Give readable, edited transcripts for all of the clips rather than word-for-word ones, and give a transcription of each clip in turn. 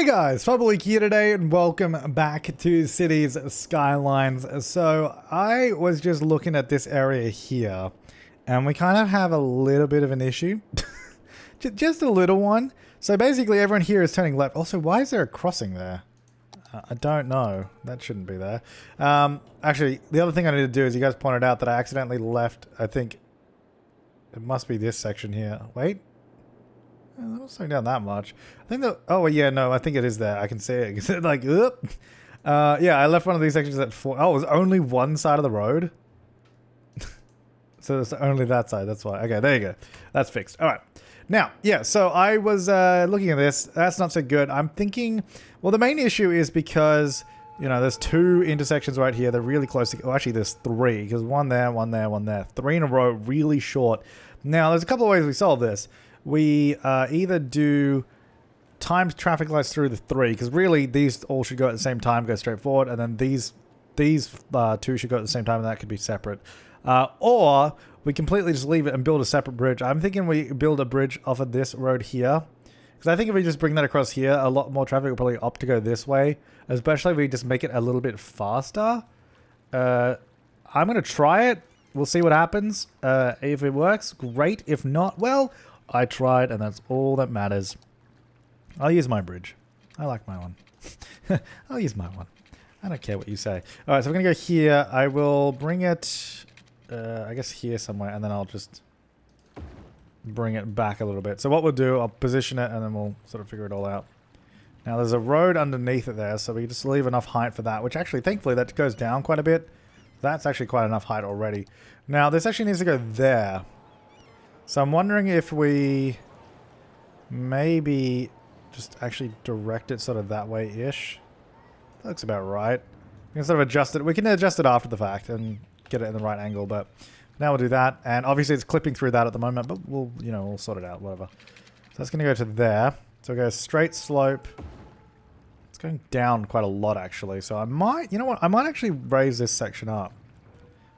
Hey guys, Flabaliki here today and welcome back to Cities Skylines. So I was just looking at this area here and we kind of have a little bit of an issue. Just a little one. So basically everyone here is turning left. Also, why is there a crossing there? I don't know. That shouldn't be there. Actually, the other thing I need to do is you guys pointed out that I accidentally left, I think it must be this section here. Wait. I'm not slowing down that much. I think that. Oh yeah, no. I think it is there. I can see it. It's like, yeah. I left one of these sections at 4. Oh, it was only one side of the road. So it's only that side. That's why. Okay, there you go. That's fixed. All right. Now, yeah. So I was looking at this. That's not so good. I'm thinking. Well, the main issue is because there's 2 intersections right here. They're really close to. Oh, actually, there's 3 because one there, one there, one there. 3 in a row, really short. Now, there's a couple of ways we solve this. We either do timed traffic lights through the 3, because really these all should go at the same time, go straight forward, and then these 2 should go at the same time, and that could be separate. Or we completely just leave it and build a separate bridge. I'm thinking we build a bridge off of this road here, because I think if we just bring that across here, a lot more traffic will probably opt to go this way, especially if we just make it a little bit faster. I'm going to try it. We'll see what happens. If it works, great. If not, well, I tried, and that's all that matters. I'll use my bridge. I like my one. I'll use my one. I don't care what you say. All right, so we're going to go here. I will bring it, I guess, here somewhere, and then I'll just bring it back a little bit. So what we'll do, I'll position it, and then we'll sort of figure it all out. Now, there's a road underneath it there, so we just leave enough height for that, which actually, thankfully, that goes down quite a bit. That's actually quite enough height already. Now, this actually needs to go there. So I'm wondering if we maybe just actually direct it sort of that way-ish. That looks about right. We can sort of adjust it. We can adjust it after the fact and get it in the right angle, but now we'll do that. And obviously it's clipping through that at the moment, but we'll sort it out, whatever. So that's going to go to there. So it goes straight slope. It's going down quite a lot, actually. So I might, I might actually raise this section up.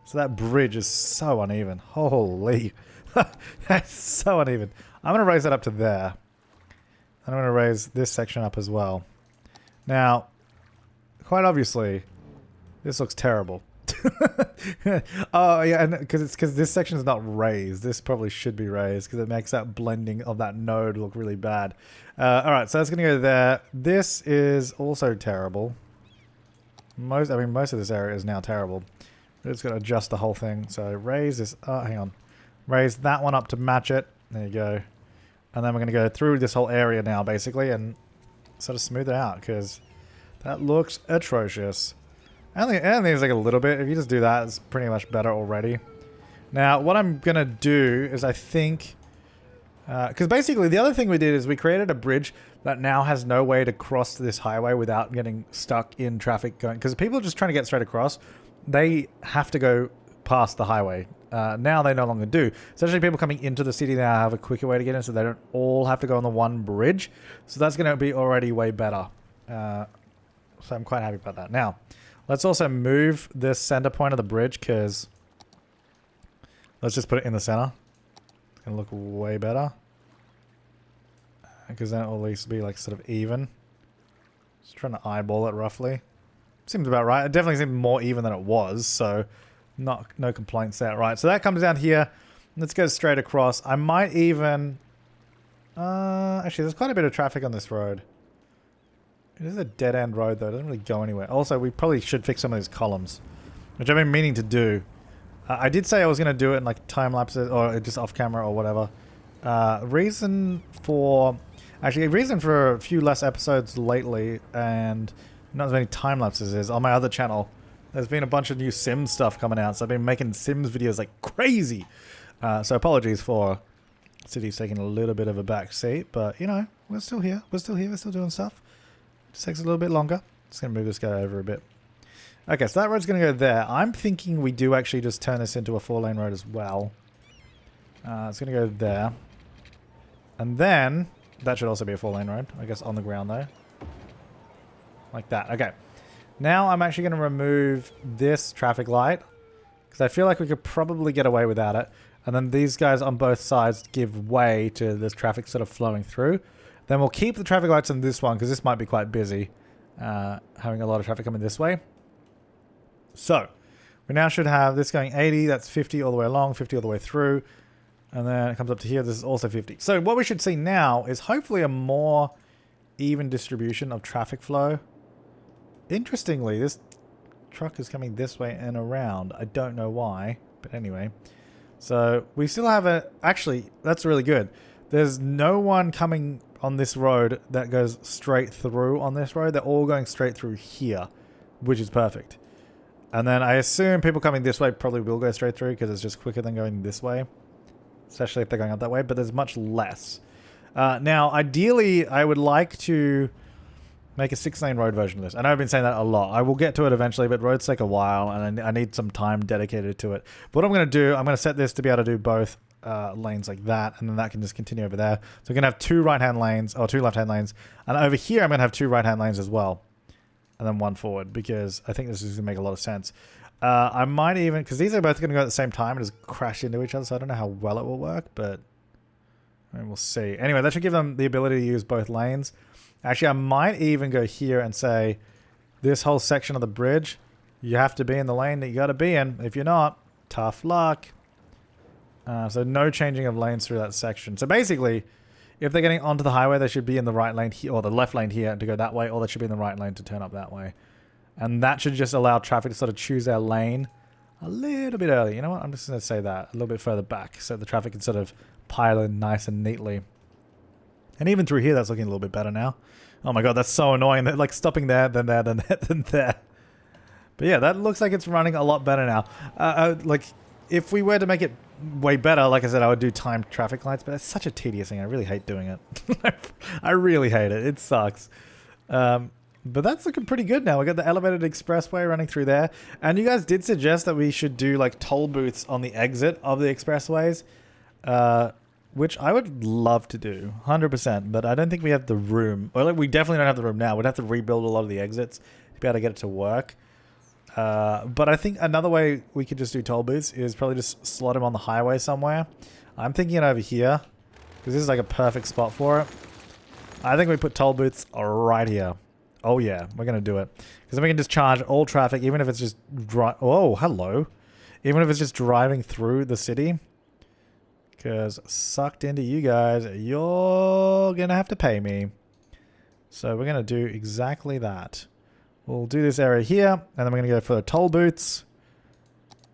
So that bridge is so uneven. Holy. That's so uneven. I'm going to raise that up to there. I'm going to raise this section up as well. Now, quite obviously, this looks terrible. Oh, yeah, and because this section is not raised. This probably should be raised because it makes that blending of that node look really bad. All right, so that's going to go there. This is also terrible. Most of this area is now terrible. We're just going to adjust the whole thing. So raise this. Oh, hang on. Raise that one up to match it. There you go. And then we're going to go through this whole area now, basically, and sort of smooth it out, because that looks atrocious. I think it's like a little bit. If you just do that, it's pretty much better already. Now, what I'm going to do is I think... because basically, the other thing we did is we created a bridge that now has no way to cross this highway without getting stuck in traffic going... Because people are just trying to get straight across. They have to go past the highway. Now they no longer do. Especially people coming into the city now have a quicker way to get in, so they don't all have to go on the one bridge. So that's going to be already way better. So I'm quite happy about that. Now, let's also move this center point of the bridge, because let's just put it in the center. It's going to look way better. Because then it'll at least be like sort of even. Just trying to eyeball it roughly. Seems about right. It definitely seems more even than it was, so... No complaints there. Right, so that comes down here. Let's go straight across. I might even... actually, there's quite a bit of traffic on this road. It is a dead-end road, though. It doesn't really go anywhere. Also, we probably should fix some of these columns, which I've been meaning to do. I did say I was going to do it in like time-lapses or just off-camera or whatever. Reason for a few less episodes lately and not as many time-lapses is on my other channel. There's been a bunch of new Sims stuff coming out, so I've been making Sims videos like crazy. So apologies for Cities taking a little bit of a back seat, but we're still here. We're still doing stuff. Just takes a little bit longer. Just going to move this guy over a bit. Okay, so that road's going to go there. I'm thinking we do actually just turn this into a 4-lane road as well. It's going to go there. And then, that should also be a 4-lane road, I guess, on the ground though. Like that. Okay. Now I'm actually going to remove this traffic light, because I feel like we could probably get away without it. And then these guys on both sides give way to this traffic sort of flowing through. Then we'll keep the traffic lights on this one because this might be quite busy. Having a lot of traffic coming this way. So, we now should have this going 80, that's 50 all the way along, 50 all the way through. And then it comes up to here, this is also 50. So what we should see now is hopefully a more even distribution of traffic flow. Interestingly, this truck is coming this way and around. I don't know why, but anyway. So we still have a... Actually, that's really good. There's no one coming on this road that goes straight through on this road. They're all going straight through here, which is perfect. And then I assume people coming this way probably will go straight through because it's just quicker than going this way. Especially if they're going up that way, but there's much less. Now, ideally, I would like to make a 6-lane road version of this. I know I've been saying that a lot. I will get to it eventually, but roads take a while, and I need some time dedicated to it. But what I'm going to do, I'm going to set this to be able to do both lanes like that, and then that can just continue over there. So we're going to have 2 right-hand lanes, or 2 left-hand lanes. And over here, I'm going to have 2 right-hand lanes as well. And then 1 forward, because I think this is going to make a lot of sense. I might even, because these are both going to go at the same time and just crash into each other, so I don't know how well it will work, but I mean, we'll see. Anyway, that should give them the ability to use both lanes. Actually, I might even go here and say, this whole section of the bridge, you have to be in the lane that you got to be in. If you're not, tough luck. So no changing of lanes through that section. So basically, if they're getting onto the highway, they should be in the right lane here, or the left lane here to go that way, or they should be in the right lane to turn up that way. And that should just allow traffic to sort of choose their lane a little bit early. You know what? I'm just going to say that a little bit further back so the traffic can sort of pile in nice and neatly. And even through here, that's looking a little bit better now. Oh my god, that's so annoying. They're like stopping there, then there, then there, then there. But yeah, that looks like it's running a lot better now. Like, if we were to make it way better, like I said, I would do timed traffic lights, but it's such a tedious thing. I really hate doing it. I really hate it. It sucks. But that's looking pretty good now. We got the elevated expressway running through there. And you guys did suggest that we should do like toll booths on the exit of the expressways. Which I would love to do, 100%, but I don't think we have the room. Well, like, we definitely don't have the room now. We'd have to rebuild a lot of the exits to be able to get it to work. But I think another way we could just do toll booths is probably just slot them on the highway somewhere. I'm thinking it over here, because this is like a perfect spot for it. I think we put toll booths right here. Oh yeah, we're going to do it. Because then we can just charge all traffic, even if it's just... Oh, hello. Even if it's just driving through the city. Because sucked into you guys, you're going to have to pay me. So we're going to do exactly that. We'll do this area here, and then we're going to go for the toll booths.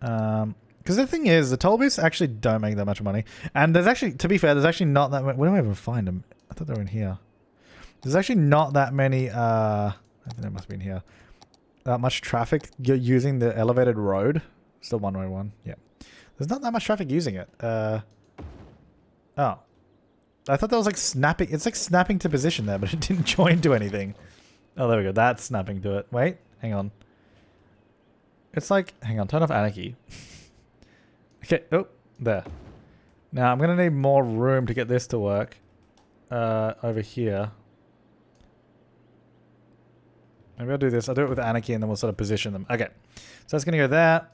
Because the thing is, the toll booths actually don't make that much money. And there's actually, to be fair, there's actually not that many... Where do I even find them? I thought they were in here. There's actually not that many... I think they must be in here. That much traffic using the elevated road. Still one-way one. Yeah. There's not that much traffic using it. Oh. I thought that was like snapping. It's like snapping to position there, but it didn't join to anything. Oh, there we go. That's snapping to it. Wait, hang on. It's like, hang on, turn off anarchy. Okay, oh, there. Now I'm going to need more room to get this to work. Over here. Maybe I'll do this. I'll do it with anarchy and then we'll sort of position them. Okay, so that's going to go there.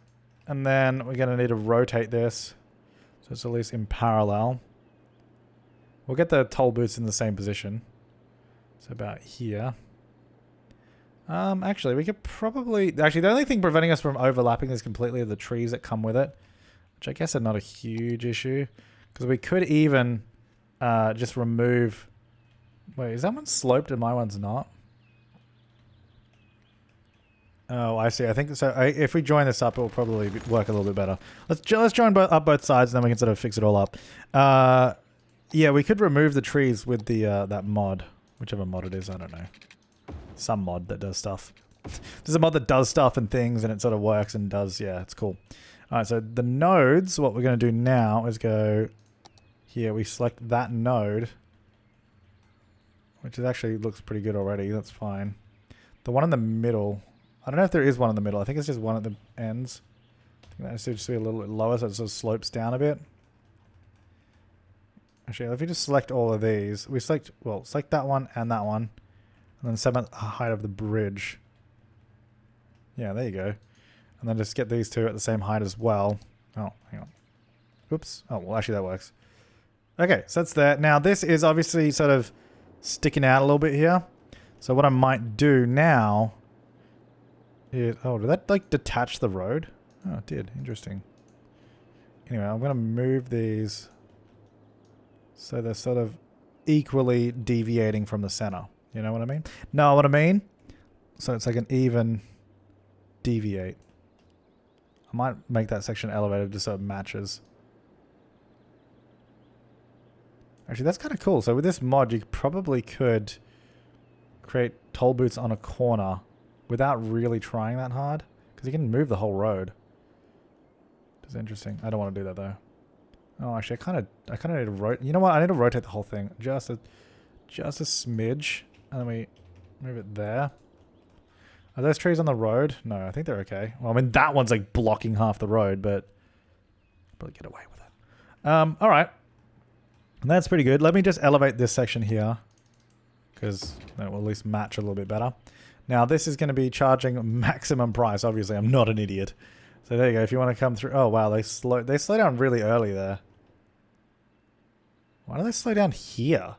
And then we're going to need to rotate this. So it's at least in parallel. We'll get the toll booths in the same position. So about here. Actually, we could probably... Actually, the only thing preventing us from overlapping this completely are the trees that come with it. Which I guess are not a huge issue. Because we could even just remove... Wait, is that one sloped and my one's not? Oh, I see. I think so. If we join this up, it will probably work a little bit better. Let's join up both sides, and then we can sort of fix it all up. Yeah, we could remove the trees with the that mod, whichever mod it is. I don't know. Some mod that does stuff. There's a mod that does stuff and things, and it sort of works and does. Yeah, it's cool. All right, so the nodes. What we're going to do now is go here. We select that node, which is actually looks pretty good already. That's fine. The one in the middle. I don't know if there is one in the middle. I think it's just one at the ends. I think that should just be a little bit lower so it sort of slopes down a bit. Actually, if you just select all of these, we select, well, select that one, and then set at the height of the bridge. Yeah, there you go. And then just get these two at the same height as well. Oh, hang on. Oops. Oh, well, actually that works. Okay, so that's there. Now, this is obviously sort of sticking out a little bit here. So what I might do now is... Oh, did that like detach the road? Oh, it did. Interesting. Anyway, I'm going to move these so they're sort of equally deviating from the center. You know what I mean? Know what I mean? So it's like an even deviate. I might make that section elevated just so it matches. Actually, that's kind of cool. So with this mod, you probably could create toll booths on a corner without really trying that hard. Because you can move the whole road. It's interesting. I don't want to do that though. Oh, actually, I kind of need to rotate. You know what? I need to rotate the whole thing just a smidge, and then we move it there. Are those trees on the road? No, I think they're okay. Well, I mean, that one's like blocking half the road, but I'll probably get away with it. All right. And that's pretty good. Let me just elevate this section here, because that will at least match a little bit better. Now, this is going to be charging maximum price. Obviously, I'm not an idiot. So there you go. If you want to come through... Oh, wow. They slow down really early there. Why do they slow down here?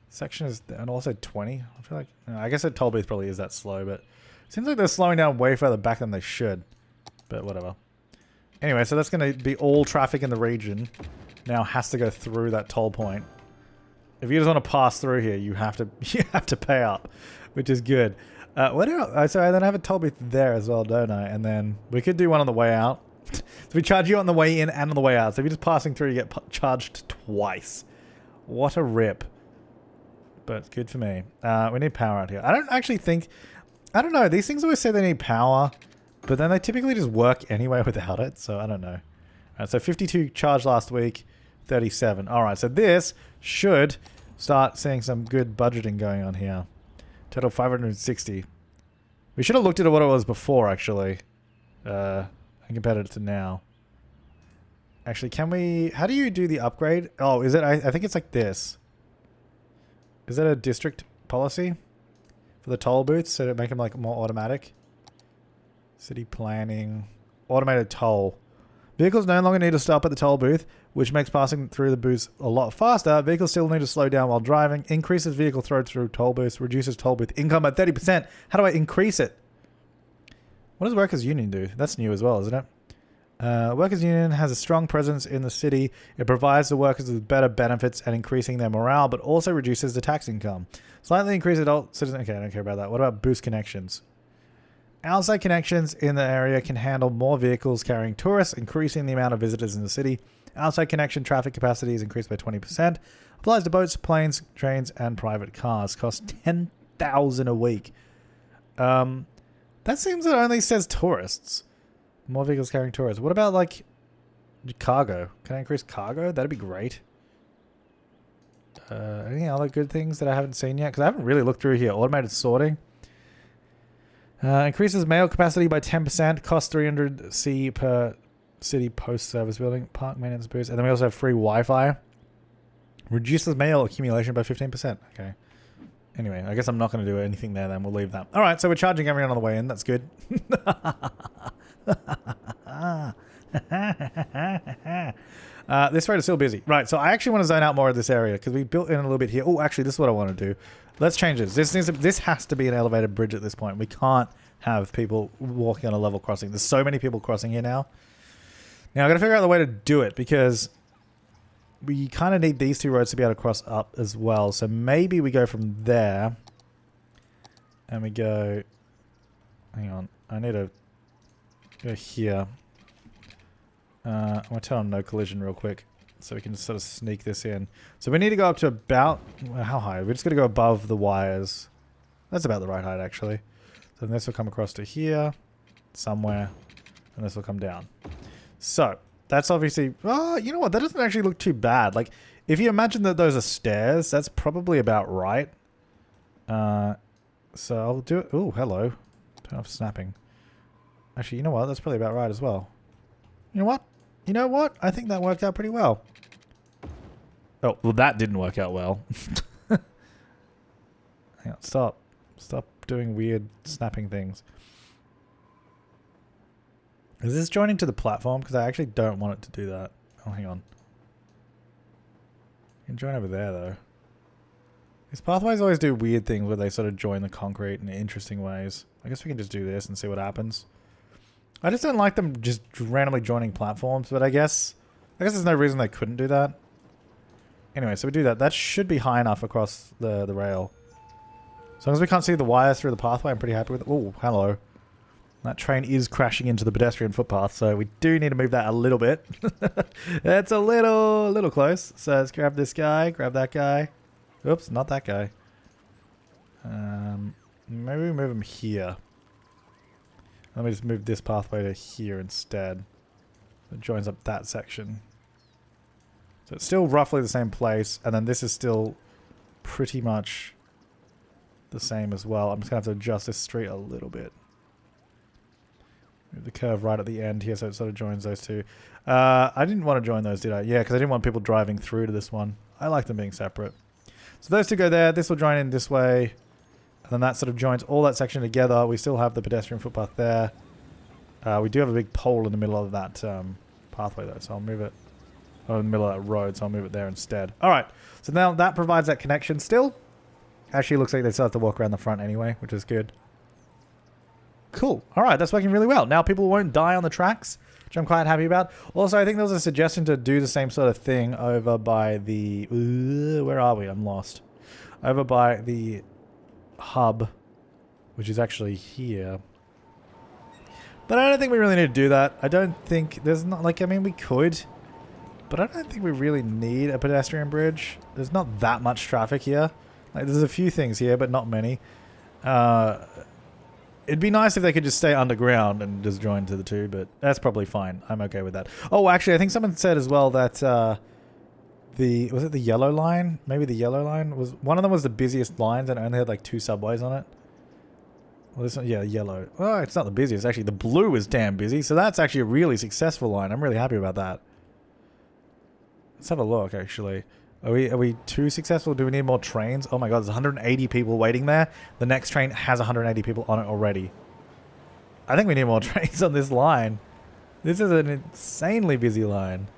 Section is... And also 20. I feel like... I guess a toll booth probably is that slow, but... It seems like they're slowing down way further back than they should. But whatever. Anyway, so that's going to be all traffic in the region. Now has to go through that toll point. If you just want to pass through here, you have to pay up, which is good. What else? So I then have a toll booth there as well, don't I? And then we could do one on the way out. So we charge you on the way in and on the way out. So if you're just passing through, you get charged twice. What a rip. But it's good for me. We need power out here. I don't actually think... I don't know. These things always say they need power, but then they typically just work anyway without it. So I don't know. So 52 charged last week, 37. All right, so this should start seeing some good budgeting going on here. Total 560. We should have looked at what it was before, actually, and compared it to now. Actually, can we... How do you do the upgrade? Oh, is it... I think it's like this. Is that a district policy for the toll booths so to make them like more automatic? City planning. Automated toll. Vehicles no longer need to stop at the toll booth, which makes passing through the booths a lot faster. Vehicles still need to slow down while driving. Increases vehicle throw through toll booths. Reduces toll booth income by 30%. How do I increase it? What does Workers' Union do? That's new as well, isn't it? Workers' Union has a strong presence in the city. It provides the workers with better benefits and increasing their morale, but also reduces the tax income. Slightly increase adult citizen... Okay, I don't care about that. What about boost connections? Outside connections in the area can handle more vehicles carrying tourists, increasing the amount of visitors in the city. Outside connection traffic capacity is increased by 20%. Applies to boats, planes, trains, and private cars. Costs $10,000 a week. That seems it only says tourists. More vehicles carrying tourists. What about, like, cargo? Can I increase cargo? That'd be great. Any other good things that I haven't seen yet? Because I haven't really looked through here. Automated sorting. Increases mail capacity by 10%. Costs $300 per city post service building. Park maintenance boost. And then we also have free Wi-Fi. Reduces mail accumulation by 15%. Okay. Anyway, I guess I'm not going to do anything there then. We'll leave that. All right, so we're charging everyone on the way in. That's good. This road is still busy. Right, so I actually want to zone out more of this area because we built in a little bit here. Oh, actually, this is what I want to do. Let's change this. This has to be an elevated bridge at this point. We can't have people walking on a level crossing. There's so many people crossing here now. Now, I've got to figure out the way to do it because we kind of need these two roads to be able to cross up as well. So maybe we go from there and we go... Hang on. I need to go here. I'm going to turn on no collision real quick so we can sort of sneak this in. So we need to go up to about... How high? We're just going to go above the wires. That's about the right height, actually. So then this will come across to here, somewhere, and this will come down. So, that's obviously... Oh, you know what? That doesn't actually look too bad. Like, if you imagine that those are stairs, that's probably about right. So I'll do it... Oh, hello. Turn off snapping. Actually, you know what? That's probably about right as well. You know what? You know what? I think that worked out pretty well. Oh, well, that didn't work out well. Hang on, stop. Stop doing weird snapping things. Is this joining to the platform? Because I actually don't want it to do that. Oh, hang on. You can join over there, though. These pathways always do weird things where they sort of join the concrete in interesting ways. I guess we can just do this and see what happens. I just don't like them just randomly joining platforms, but I guess there's no reason they couldn't do that. Anyway, so we do that. That should be high enough across the rail. As long as we can't see the wires through the pathway, I'm pretty happy with it. Oh, hello. That train is crashing into the pedestrian footpath, so we do need to move that a little bit. That's a little close. So let's grab this guy, grab that guy. Oops, not that guy. Maybe we move him here. Let me just move this pathway to here instead. It joins up that section. So it's still roughly the same place, and then this is still pretty much the same as well. I'm just going to have to adjust this street a little bit. Move the curve right at the end here so it sort of joins those two. I didn't want to join those, did I? Yeah, because I didn't want people driving through to this one. I like them being separate. So those two go there. This will join in this way. And then that sort of joins all that section together. We still have the pedestrian footpath there. We do have a big pole in the middle of that pathway though, so I'll move it. Oh, in the middle of that road, so I'll move it there instead. Alright, so now that provides that connection still. Actually, looks like they still have to walk around the front anyway, which is good. Cool. Alright, that's working really well. Now people won't die on the tracks, which I'm quite happy about. Also, I think there was a suggestion to do the same sort of thing over by the... where are we? I'm lost. Over by the hub, which is actually here. But I don't think we really need to do that. I don't think... There's not... Like, I mean, we could. But I don't think we really need a pedestrian bridge. There's not that much traffic here. Like, there's a few things here, but not many. It'd be nice if they could just stay underground and just join to the two, but that's probably fine. I'm okay with that. Oh, actually, I think someone said as well that was it the yellow line? Maybe the yellow line was one of them was the busiest lines and it only had like 2 subways on it. Well, this one, yeah, yellow. Oh, it's not the busiest. Actually, the blue is damn busy, so that's actually a really successful line. I'm really happy about that. Let's have a look. Actually, are we too successful? Do we need more trains? Oh my god, there's 180 people waiting there. The next train has 180 people on it already. I think we need more trains on this line. This is an insanely busy line.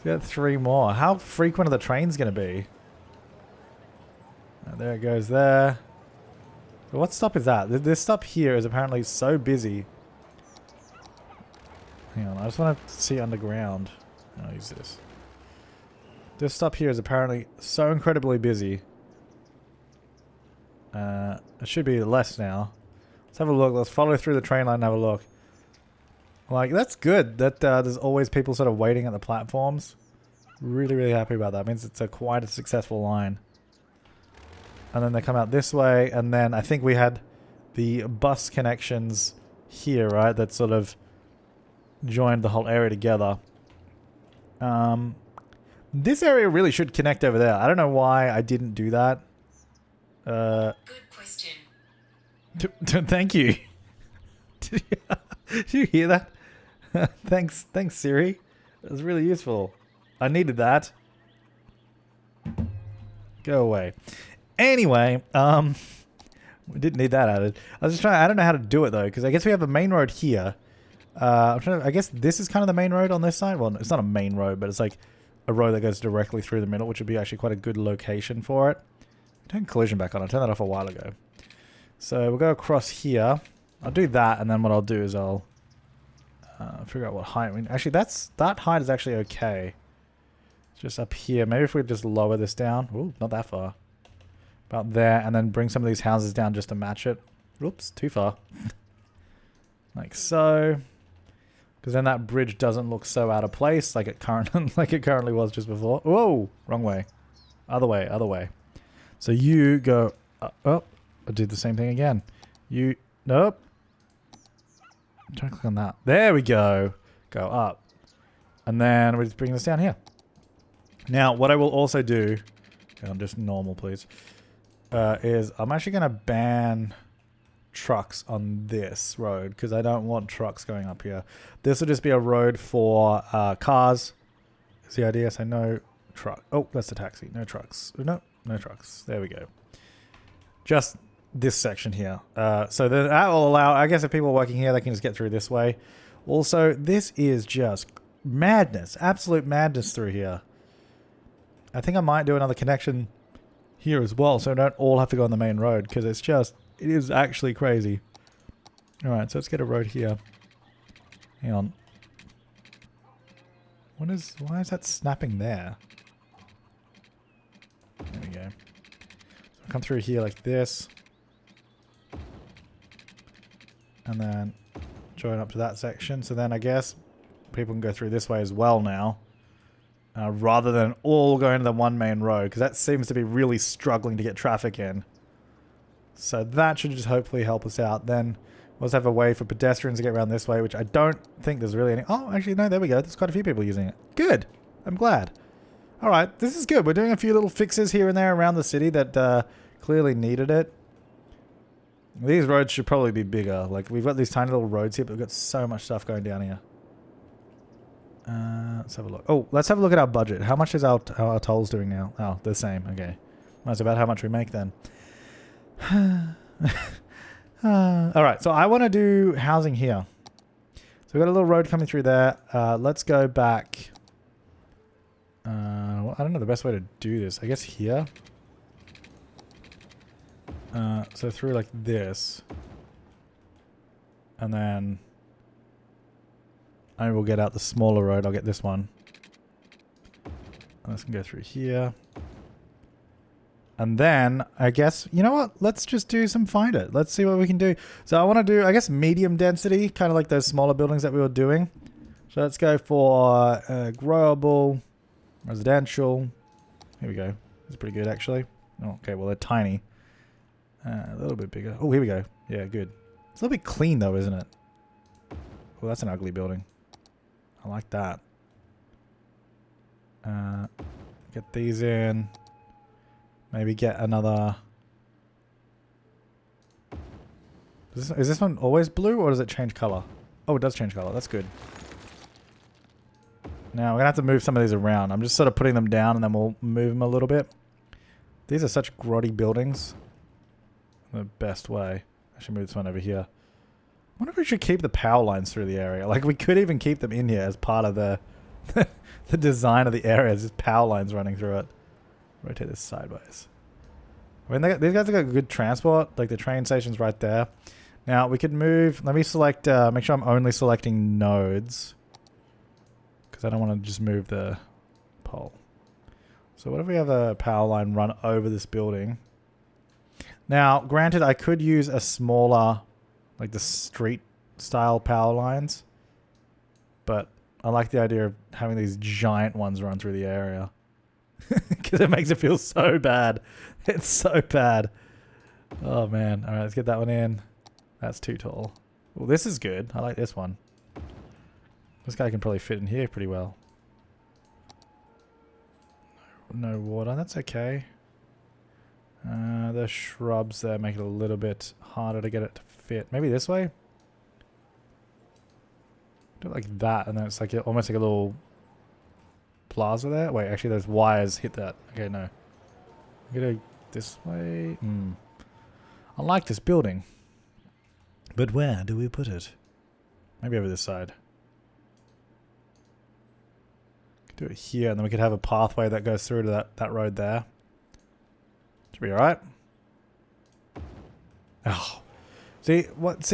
We got 3 more. How frequent are the trains going to be? Oh, there it goes there. So what stop is that? This stop here is apparently so busy. Hang on, I just want to see underground. I'll use this. This stop here is apparently so incredibly busy. It should be less now. Let's have a look. Let's follow through the train line and have a look. Like, that's good that there's always people sort of waiting at the platforms. Really, really happy about that. It means it's quite a successful line. And then they come out this way, and then I think we had the bus connections here, right? That sort of joined the whole area together. This area really should connect over there. I don't know why I didn't do that. Good question. Thank you. Did you hear that? Thanks, Siri. That was really useful. I needed that. Go away. Anyway, we didn't need that added. I was just trying. I don't know how to do it though, because I guess we have a main road here. I guess this is kind of the main road on this side. Well, it's not a main road, but it's like a road that goes directly through the middle, which would be actually quite a good location for it. Turn collision back on. I turned that off a while ago. So we'll go across here. I'll do that, and then what I'll do is I'll figure out what height. Actually, that height is actually okay. It's just up here. Maybe if we just lower this down. Ooh, not that far. About there, and then bring some of these houses down just to match it. Oops, too far. Like so. Because then that bridge doesn't look so out of place like it currently was just before. Whoa, wrong way. Other way, other way. So you go up. I did the same thing again. You, nope. Try to click on that. There we go. Go up. And then we just bring this down here. Now, what I will also do, just normal please, is I'm actually going to ban trucks on this road because I don't want trucks going up here. This will just be a road for cars is the idea. So no truck. Oh, that's the taxi. No trucks. No trucks. There we go. Just this section here. So then that will allow, I guess if people are working here, they can just get through this way. Also, this is just madness. Absolute madness through here. I think I might do another connection here as well, so don't all have to go on the main road, because it is actually crazy. Alright, so let's get a road here. Hang on. Why is that snapping there? There we go. So come through here like this. And then join up to that section. So then I guess people can go through this way as well now. Rather than all going to the one main road, because that seems to be really struggling to get traffic in. So that should just hopefully help us out. Then we'll also have a way for pedestrians to get around this way, which I don't think there's really any... Oh, actually, no, there we go. There's quite a few people using it. Good. I'm glad. All right, this is good. We're doing a few little fixes here and there around the city that clearly needed it. These roads should probably be bigger. Like, we've got these tiny little roads here, but we've got so much stuff going down here. Let's have a look. Oh, let's have a look at our budget. How much is our tolls doing now? Oh, the same. Okay. That's about how much we make then. Alright, so I want to do housing here. So we've got a little road coming through there. Let's go back. Well, I don't know the best way to do this. I guess here. So through like this. And then I will get out the smaller road. I'll get this one. And this can go through here. And then, I guess, you know what? Let's just do some find it. Let's see what we can do. So I want to do, I guess, medium density. Kind of like those smaller buildings that we were doing. So let's go for growable, residential. Here we go. That's pretty good, actually. Oh, okay, well, they're tiny. A little bit bigger. Oh, here we go. Yeah, good. It's a little bit clean, though, isn't it? Well, that's an ugly building. I like that. Get these in. Maybe get another... Is this one always blue, or does it change color? Oh, it does change color. That's good. Now, we're going to have to move some of these around. I'm just sort of putting them down, and then we'll move them a little bit. These are such grotty buildings. The best way. I should move this one over here. I wonder if we should keep the power lines through the area. Like, we could even keep them in here as part of the the design of the area. There's just power lines running through it. Rotate this sideways. I mean, these guys have got good transport. Like, the train station's right there. Now, we could move... Let me select... make sure I'm only selecting nodes. Because I don't want to just move the pole. So what if we have a power line run over this building? Now, granted, I could use a smaller... Like the street-style power lines. But I like the idea of having these giant ones run through the area. Because it makes it feel so bad. It's so bad. Oh, man. All right, let's get that one in. That's too tall. Well, this is good. I like this one. This guy can probably fit in here pretty well. No water. That's okay. The shrubs there make it a little bit harder to get it to fit. Maybe this way? Do it like that, and then it's like almost like a little plaza there. Wait, actually those wires hit that. Okay, no. I'm gonna this way. I like this building. But where do we put it? Maybe over this side. Do it here, and then we could have a pathway that goes through to that road there. Should be alright. Oh. See,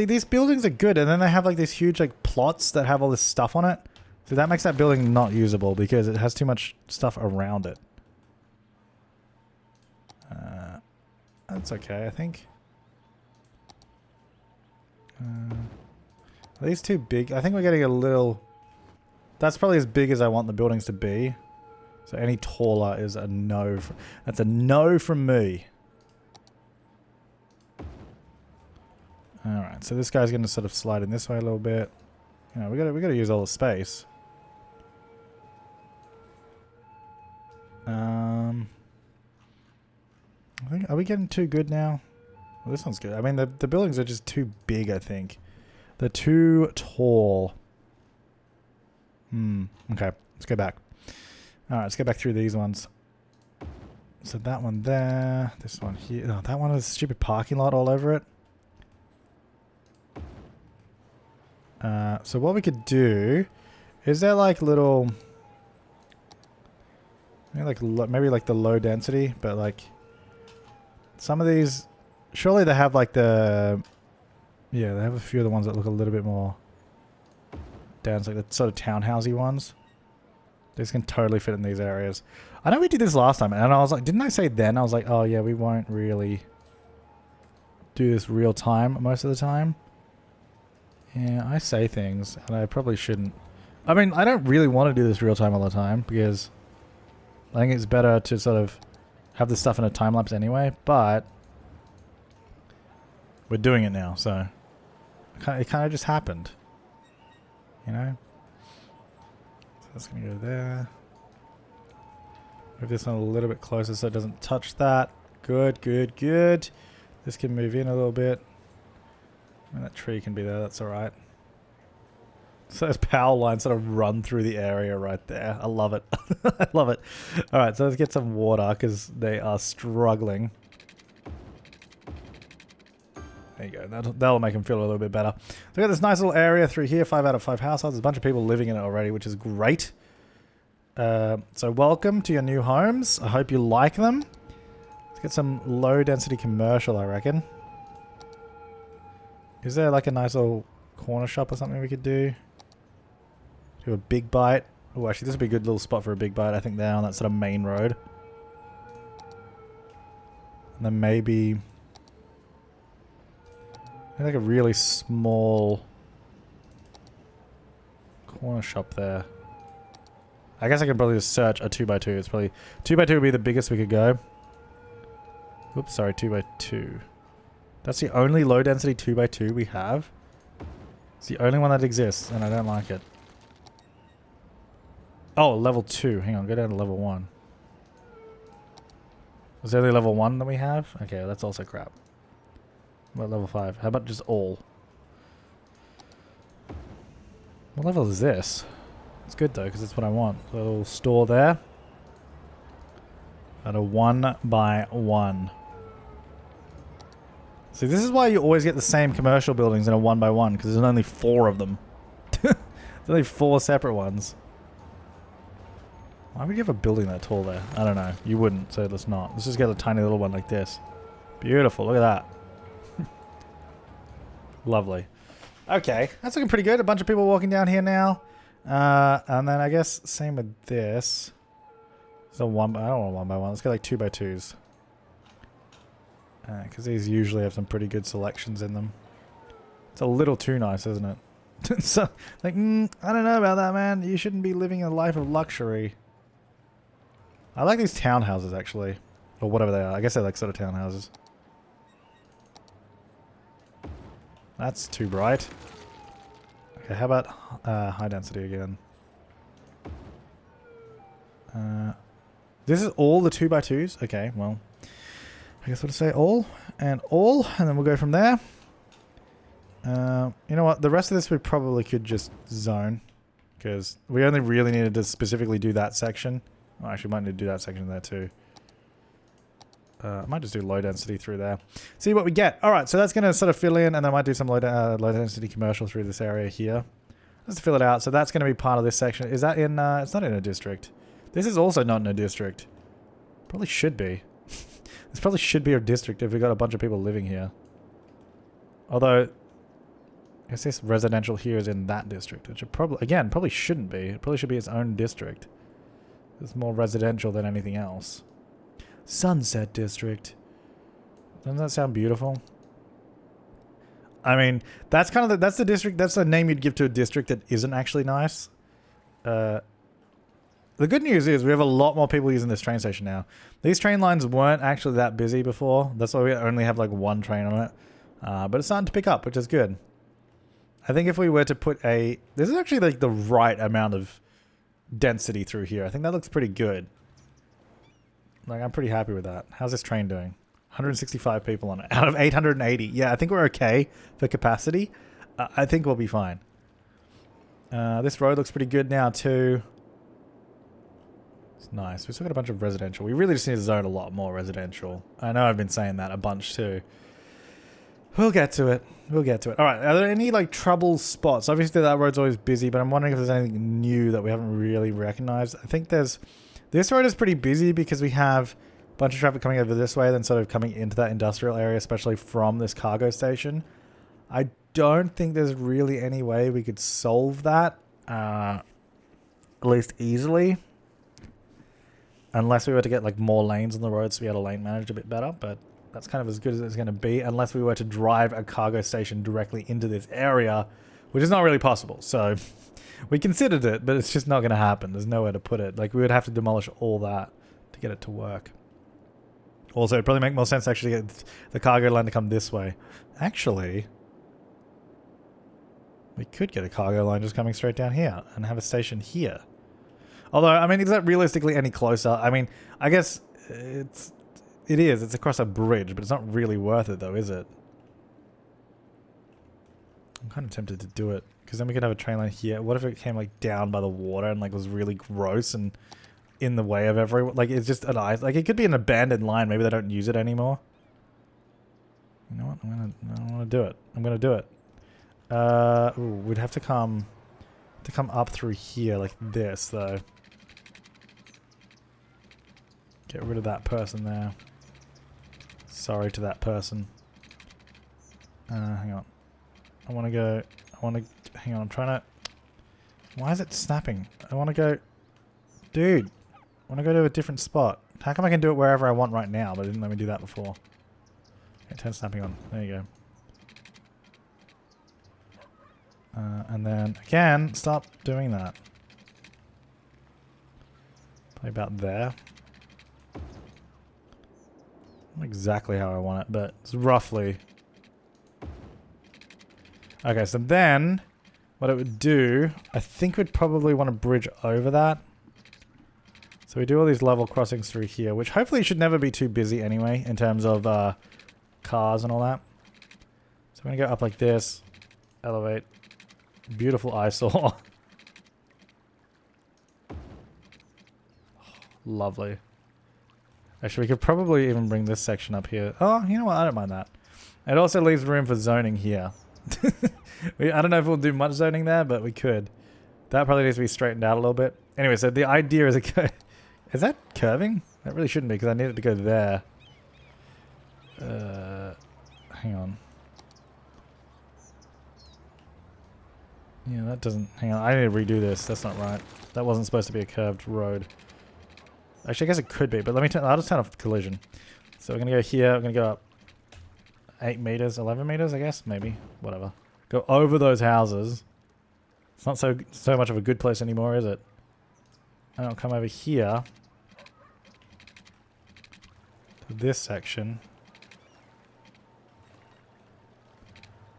these buildings are good, and then they have like these huge like plots that have all this stuff on it. So that makes that building not usable because it has too much stuff around it. That's okay, I think. Are these too big? I think we're getting a little... That's probably as big as I want the buildings to be. So any taller is a no. That's a no from me. Alright, so this guy's going to sort of slide in this way a little bit. You know, we gotta use all the space. I think, are we getting too good now? Well, this one's good. I mean, the buildings are just too big, I think. They're too tall. Okay, let's go back. Alright, let's go back through these ones. So that one there, this one here. Oh, that one has a stupid parking lot all over it. So what we could do, is there like little, maybe like the low density, but like Some of these, surely they have like the, yeah, they have a few of the ones that look a little bit more down, like the sort of townhousey ones. These can totally fit in these areas. I know we did this last time, and I was like, didn't I say then? I was like, oh yeah, we won't really do this real time most of the time. Yeah, I say things, and I probably shouldn't. I mean, I don't really want to do this real time all the time, because I think it's better to sort of have this stuff in a time lapse anyway, but we're doing it now, so it kind of just happened. You know? So that's going to go there. Move this one a little bit closer so it doesn't touch that. Good, good, good. This can move in a little bit. I mean, that tree can be there, that's alright. So those power lines sort of run through the area right there. I love it. I love it. Alright, so let's get some water because they are struggling. There you go. That'll make them feel a little bit better. So we got this nice little area through here. 5 out of 5 households. There's a bunch of people living in it already, which is great. So welcome to your new homes. I hope you like them. Let's get some low density commercial, I reckon. Is there like a nice little corner shop or something we could do? Do a big bite. Oh, actually, this would be a good little spot for a big bite. I think there on that sort of main road. And then maybe like a really small corner shop there. I guess I could probably just search a 2x2. It's probably 2x2 would be the biggest we could go. Oops, sorry, 2x2. That's the only low density 2x2 we have. It's the only one that exists, and I don't like it. Oh, level 2. Hang on, go down to level 1. Was there only level 1 that we have? Okay, that's also crap. What level 5? How about just all? What level is this? It's good though, because it's what I want. So a little store there. At a 1x1. See, this is why you always get the same commercial buildings in a 1x1, because there's only 4 of them. There's only 4 separate ones. Why would you have a building that tall there? I don't know. You wouldn't, so let's not. Let's just get a tiny little one like this. Beautiful, look at that. Lovely. Okay, that's looking pretty good. A bunch of people walking down here now. And then I guess same with this. So I don't want 1x1. Let's go like 2x2s. Because these usually have some pretty good selections in them. It's a little too nice, isn't it? So, like, I don't know about that, man. You shouldn't be living a life of luxury. I like these townhouses, actually. Or whatever they are. I guess they're like sort of townhouses. That's too bright. Okay, how about high density again? This is all the 2x2s? Okay, well, I guess we'll say all, and then we'll go from there. You know what? The rest of this we probably could just zone, because we only really needed to specifically do that section. Oh, actually, we might need to do that section there too. I might just do low density through there. See what we get. All right, so that's going to sort of fill in, and I might do some low density commercial through this area here. Let's fill it out. So that's going to be part of this section. Is that in... it's not in a district. This is also not in a district. Probably should be. This probably should be a district if we got a bunch of people living here. Although, I guess this residential here is in that district. It should probably... Again, probably shouldn't be. It probably should be its own district. It's more residential than anything else. Sunset District. Doesn't that sound beautiful? I mean, that's kind of that's the district. That's the name you'd give to a district that isn't actually nice. The good news is we have a lot more people using this train station now. These train lines weren't actually that busy before. That's why we only have like 1 train on it. But it's starting to pick up, which is good. I think if we were to put a... This is actually like the right amount of density through here. I think that looks pretty good. Like, I'm pretty happy with that. How's this train doing? 165 people on it out of 880. Yeah, I think we're okay for capacity. I think we'll be fine. This road looks pretty good now too. It's nice. We've still got a bunch of residential. We really just need to zone a lot more residential. I know I've been saying that a bunch too. We'll get to it. We'll get to it. All right. Are there any like trouble spots? Obviously that road's always busy, but I'm wondering if there's anything new that we haven't really recognized. I think there's... This road is pretty busy because we have bunch of traffic coming over this way, then sort of coming into that industrial area, especially from this cargo station. I don't think there's really any way we could solve that, at least easily. Unless we were to get like more lanes on the road so we had a lane managed a bit better, but that's kind of as good as it's going to be unless we were to drive a cargo station directly into this area, which is not really possible. So we considered it, but it's just not going to happen. There's nowhere to put it. Like we would have to demolish all that to get it to work. Also, it'd probably make more sense to actually get the cargo line to come this way. Actually, we could get a cargo line just coming straight down here and have a station here. Although, I mean, is that realistically any closer? I mean, I guess it is. It's across a bridge, but it's not really worth it though, is it? I'm kind of tempted to do it because then we could have a train line here. What if it came like down by the water and like was really gross and in the way of everyone? Like it's just an ice. Like it could be an abandoned line. Maybe they don't use it anymore. You know what? I want to do it. I'm gonna do it. Ooh, we'd have to come up through here like this though. Get rid of that person there. Sorry to that person. Hang on. Hang on, I'm trying to... Why is it snapping? I want to go... Dude! I want to go to a different spot. How come I can do it wherever I want right now, but it didn't let me do that before? Okay, turn snapping on. There you go. And then, again, stop doing that. Probably about there. Not exactly how I want it, but it's roughly. Okay, so then what it would do, I think we'd probably want to bridge over that. So we do all these level crossings through here, which hopefully should never be too busy anyway in terms of cars and all that. So I'm going to go up like this, elevate. Beautiful eyesore. Lovely. Actually, we could probably even bring this section up here. Oh, you know what? I don't mind that. It also leaves room for zoning here. I don't know if we'll do much zoning there, but we could. That probably needs to be straightened out a little bit. Anyway, so the idea is is that curving? That really shouldn't be because I need it to go there. Hang on. Yeah, that doesn't... Hang on, I need to redo this. That's not right. That wasn't supposed to be a curved road. Actually, I guess it could be, but let me I'll just turn off collision. So we're going to go here. We're going to go up 8 meters, 11 meters, I guess? Maybe. Whatever. Go over those houses. It's not so much of a good place anymore, is it? And I'll come over here to this section.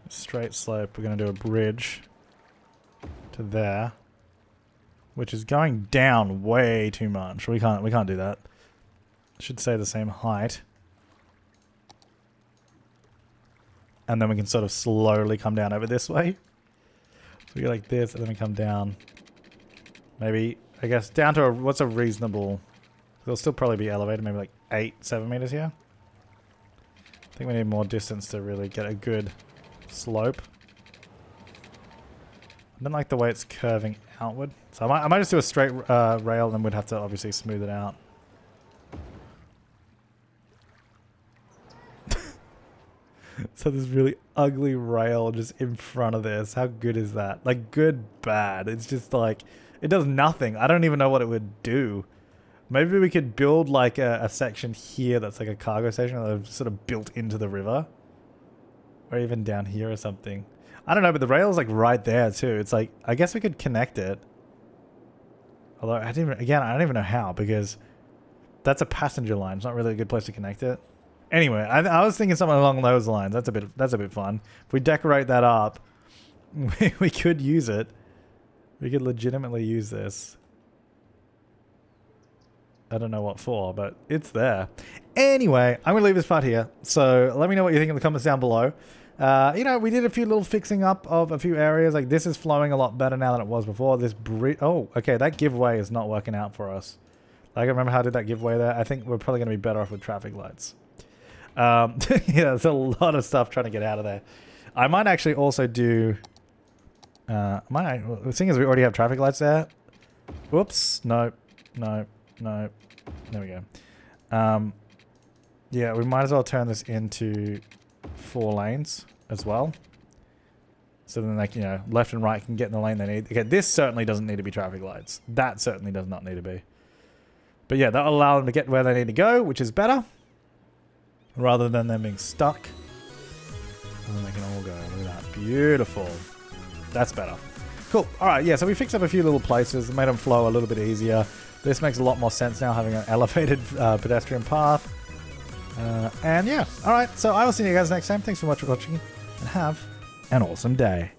Straight slope. We're going to do a bridge to there, which is going down way too much. We can't do that. It should stay the same height. And then we can sort of slowly come down over this way. So we go like this, and then we come down. Maybe, I guess, down to what's a reasonable... It'll still probably be elevated, maybe like 8, 7 meters here. I think we need more distance to really get a good slope. I don't like the way it's curving outward. So I might just do a straight rail, and then we'd have to obviously smooth it out. So this really ugly rail just in front of this. How good is that? Like, good, bad. It's just like, it does nothing. I don't even know what it would do. Maybe we could build like a section here that's like a cargo station that's sort of built into the river. Or even down here or something. I don't know, but the rail's like right there too. It's like, I guess we could connect it. Although, I don't even know how, because that's a passenger line. It's not really a good place to connect it. Anyway, I was thinking something along those lines. That's a bit fun. If we decorate that up, we could use it. We could legitimately use this. I don't know what for, but it's there. Anyway, I'm going to leave this part here. So let me know what you think in the comments down below. You know, we did a few little fixing up of a few areas. Like, this is flowing a lot better now than it was before. This bridge... Oh, okay, that giveaway is not working out for us. Like, I remember how I did that giveaway there. I think we're probably going to be better off with traffic lights. Yeah, there's a lot of stuff trying to get out of there. I might actually also do... seeing as we already have traffic lights there... Whoops. No. There we go. Yeah, we might as well turn this into 4 lanes as well. So then they can, left and right can get in the lane they need. Okay, this certainly doesn't need to be traffic lights. That certainly does not need to be. But yeah, that'll allow them to get where they need to go, which is better. Rather than them being stuck. And then they can all go. Look at that. Beautiful. That's better. Cool. Alright, yeah, so we fixed up a few little places. Made them flow a little bit easier. This makes a lot more sense now, having an elevated pedestrian path. And yeah, alright, so I will see you guys next time. Thanks so much for watching, and have an awesome day.